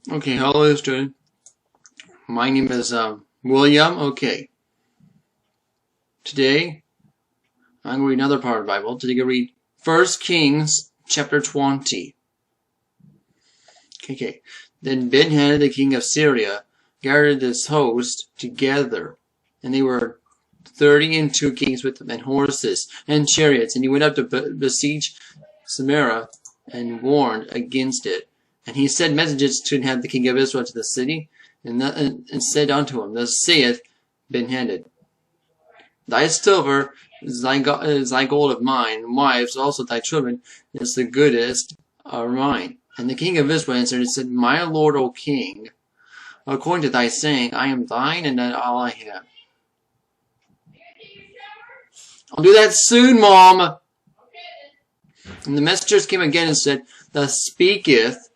Okay, hello student. My name is William. Okay. Today I'm going to read another part of the Bible. Today I'm going to read 1 Kings chapter 20. Okay. Then Ben-Hadad the king of Syria gathered his host together, and they were 32 kings with them, and horses and chariots, and he went up to besiege Samaria and warned against it. And he sent messages to have the king of Israel to the city, and said unto him, Thus saith Ben-Hadad, Thy silver is thy gold of mine, and wives also thy children is the goodest are mine. And the king of Israel answered and said, My lord, O king, according to thy saying, I am thine, and that all I have. I'll do that soon, Mom. And the messengers came again and said, Thus speaketh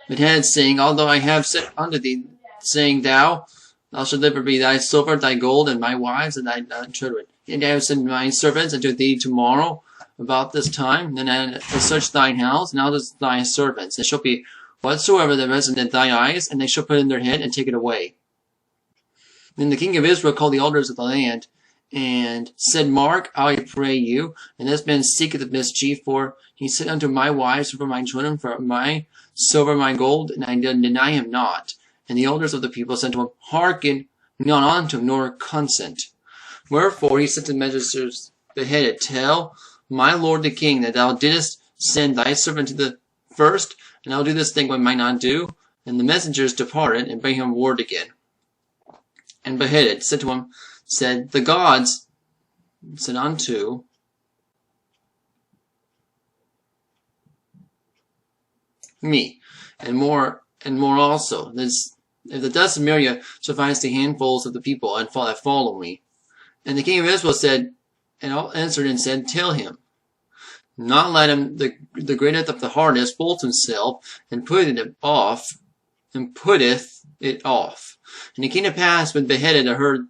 Ben-Hadad, saying, Although I have said unto thee, saying, Thou shalt deliver me thy silver, thy gold, and my wives, and thy children. And I have sent my servants unto thee tomorrow about this time. Then I will search thine house, and all thy servants. It shall be whatsoever that rested in thine eyes, and they shall put it in their head, and take it away. Then the king of Israel called the elders of the land, and said, Mark, I pray you, and this man seeketh the mischief, for he said unto my wives, for my children, for my silver, my gold, and I deny him not. And the elders of the people said to him, Hearken not unto him, nor consent. Wherefore he sent the messengers beheaded, Tell my lord the king that thou didst send thy servant to the first, and I will do this thing what I might not do. And the messengers departed, and bring him word again. And beheaded said to him, said, The gods said unto me, and more also, this, if the dust of Samaria suffice the handfuls of the people and that follow me. And the king of Israel said, and answered and said, Tell him, not let him the greatest of the hardest bolt himself, and putteth it off. And it came to pass when beheaded heard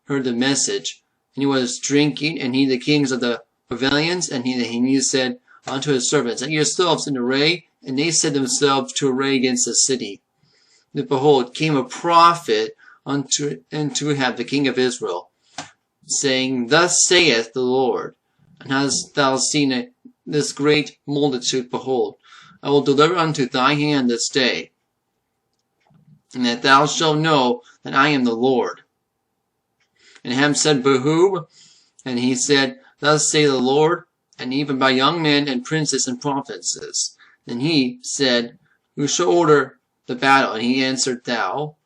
the message, and he was drinking, and he the kings of the pavilions, and he said unto his servants, Set yourselves in array, and they set themselves to array against the city. And behold, came a prophet unto Ahab the king of Israel, saying, Thus saith the Lord, and hast thou seen this great multitude? Behold, I will deliver unto thy hand this day, and that thou shalt know that I am the Lord. And Ahab said, Behold, and he said, Thus saith the Lord, and even by young men and princes and provinces. And he said, Who shall order the battle? And he answered, Thou.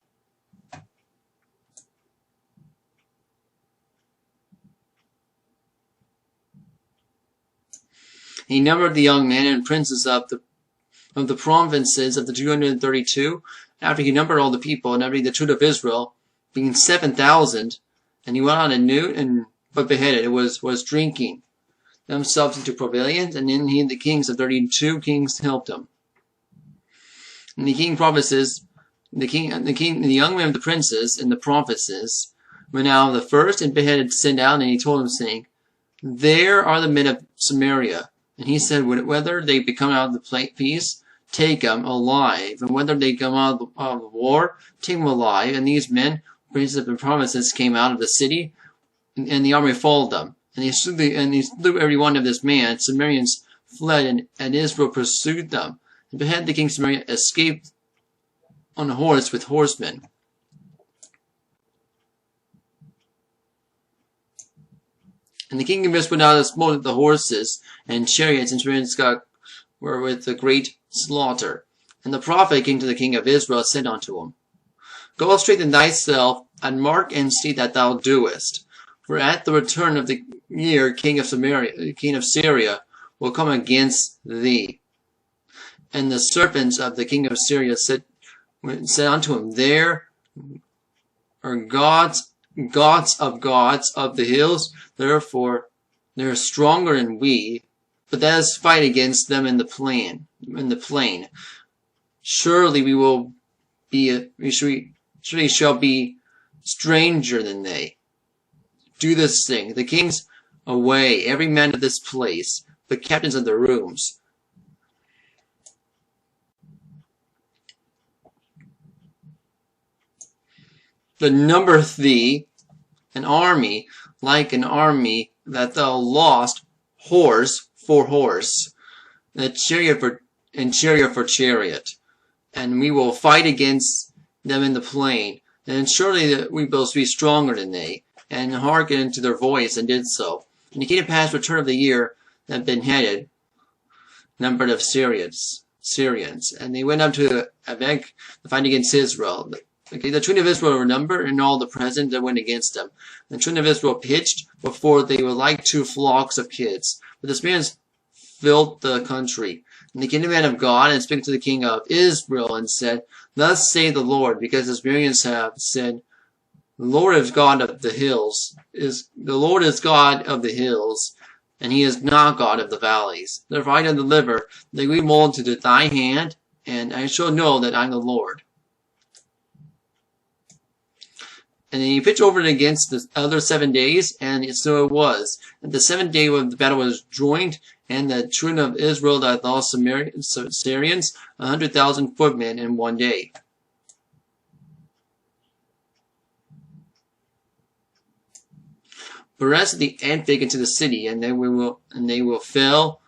He numbered the young men and princes of the provinces of the 232. After he numbered all the people and every the children of Israel, being 7,000, and he went out anew, but beheaded, it was drinking themselves into pavilions, and then the kings of 32 kings helped him. And the king provinces, the young men of the princes and the provinces went out the first, and beheaded sent out, and he told them, saying, There are the men of Samaria. And he said, Whether they become out of the peace, take them alive, and whether they come out of the war, take them alive. And these men, princes of the provinces, came out of the city, and the army followed them. And they slew every one of this man. Samaritans fled, and Israel pursued them. And beheaded the king of Samaria, escaped on a horse with horsemen. And the king of Israel went out and smote the horses and chariots, and Samaritans were with a great slaughter. And the prophet came to the king of Israel, said unto him, Go straighten thyself, and mark and see that thou doest. For at the return of the year, king of Syria will come against thee. And the servants of the king of Syria said unto him, There are gods of the hills, therefore they are stronger than we. But let us fight against them in the plain. Surely we shall be stranger than they. Do this thing. The kings away, every man of this place. the captains of their rooms. The number thee an army like an army that thou lost horse for horse, and chariot for chariot, and we will fight against them in the plain, and surely we will be stronger than they, and hearkened to their voice and did so. And it came to pass return of the year that Ben-Hadad numbered of Syrians, and they went up to Avek to fight against Israel. Okay, the children of Israel were numbered, and all the present that went against them. The children of Israel pitched before they were like two flocks of kids. But the Syrians filled the country. And they came to the man of God and spake to the king of Israel and said, Thus saith the Lord, because the Syrians have said, The Lord is God of the hills, and he is not God of the valleys. Therefore I will deliver the great multitude to thy hand, and I shall know that I am the Lord. And then he pitched over it against the other 7 days, and so it was. And the 7th day of the battle was joined, and the children of Israel that lost Syrians 100,000 footmen in 1 day. The rest of the ant take into the city, and they will fell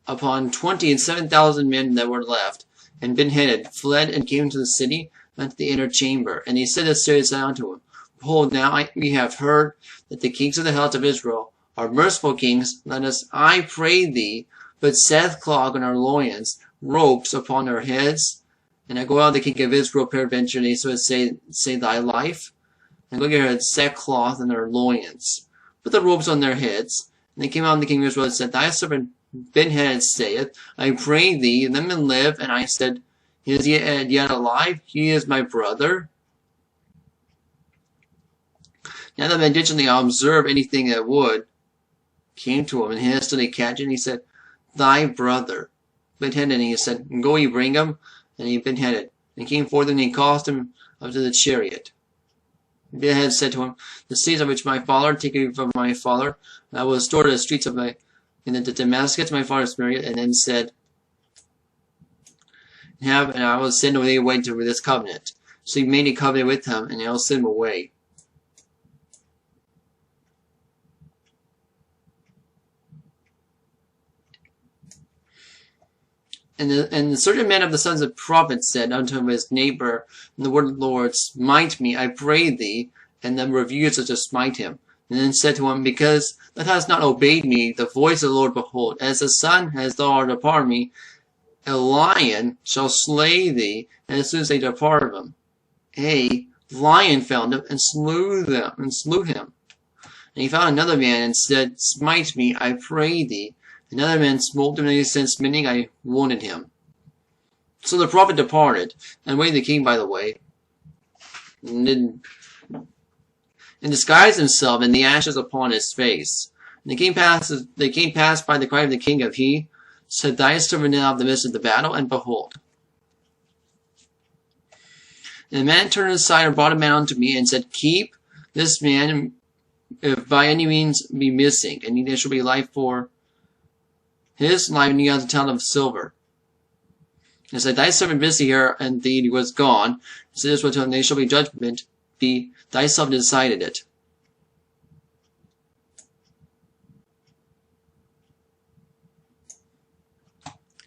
upon 27,000 men that were left. And Ben-Hadad fled and came into the city unto the inner chamber. And he said to Syrians unto him, Behold, now we have heard that the kings of the house of Israel are merciful kings. Let us, I pray thee, put sackcloth on our loins, ropes upon our heads. And I go out the king of Israel, peradventure, and he so say thy life. And look at her sackcloth on their loins. Put the ropes on their heads. And they came out, and the king of Israel and said, Thy servant Ben-Hadad saith, I pray thee, let him live. And I said, Is he yet alive? He is my brother. Now that man diligently observe anything that would, came to him, and hastily catch it, and he said, Thy brother. Ben-Hadad, and he said, Go ye bring him. And he Ben-Hadad, and came forth, and he caused him up to the chariot. Ben-Hadad said to him, The cities of which my father, take you from my father, I will restore to the streets of in the Damascus, my father's chariot, and then said, and I will send away to this covenant. So he made a covenant with him, and I will send him away. And the certain man of the sons of prophets said unto his neighbor, and the word of the Lord, Smite me, I pray thee, and then refused to smite him. And then said to him, Because thou hast not obeyed me, the voice of the Lord, behold, as the sun has thou art upon me, a lion shall slay thee, and as soon as they depart of him, a lion found him and slew him. And he found another man and said, Smite me, I pray thee. Another man smote him, and he said, Smiting, I wounded him. So the prophet departed, and waited the king by the way, and disguised himself in the ashes upon his face. And the king passed by the cry of the king of he, said, Thy servant now of the midst of the battle, and behold. And the man turned aside and brought a man unto me, and said, Keep this man, if by any means be missing, and there shall be life for his life, and he has a talent of silver. And said, Thy servant busy here, and indeed he was gone. And said this to him, There shall be judgment, be thyself decided it.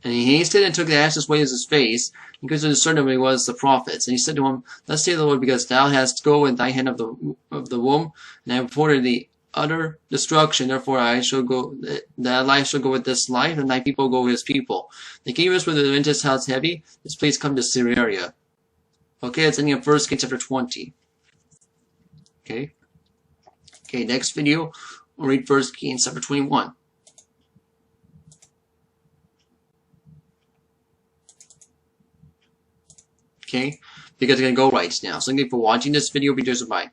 And he hasted and took the ashes away of his face, and could discern who he was the prophets. And he said to him, Thus saith the Lord, because thou hast go in thy hand of the womb, and I have reported the utter destruction. Therefore I shall go, thy life shall go with this life, and thy people go with his people. The king was with the Adventist house heavy. This place come to Syria. Okay, it's ending of 1 Kings chapter 20. Okay. Okay, next video, we'll read 1 Kings chapter 21. Okay, because it's going to go right now. So thank you for watching this video. Be just bye.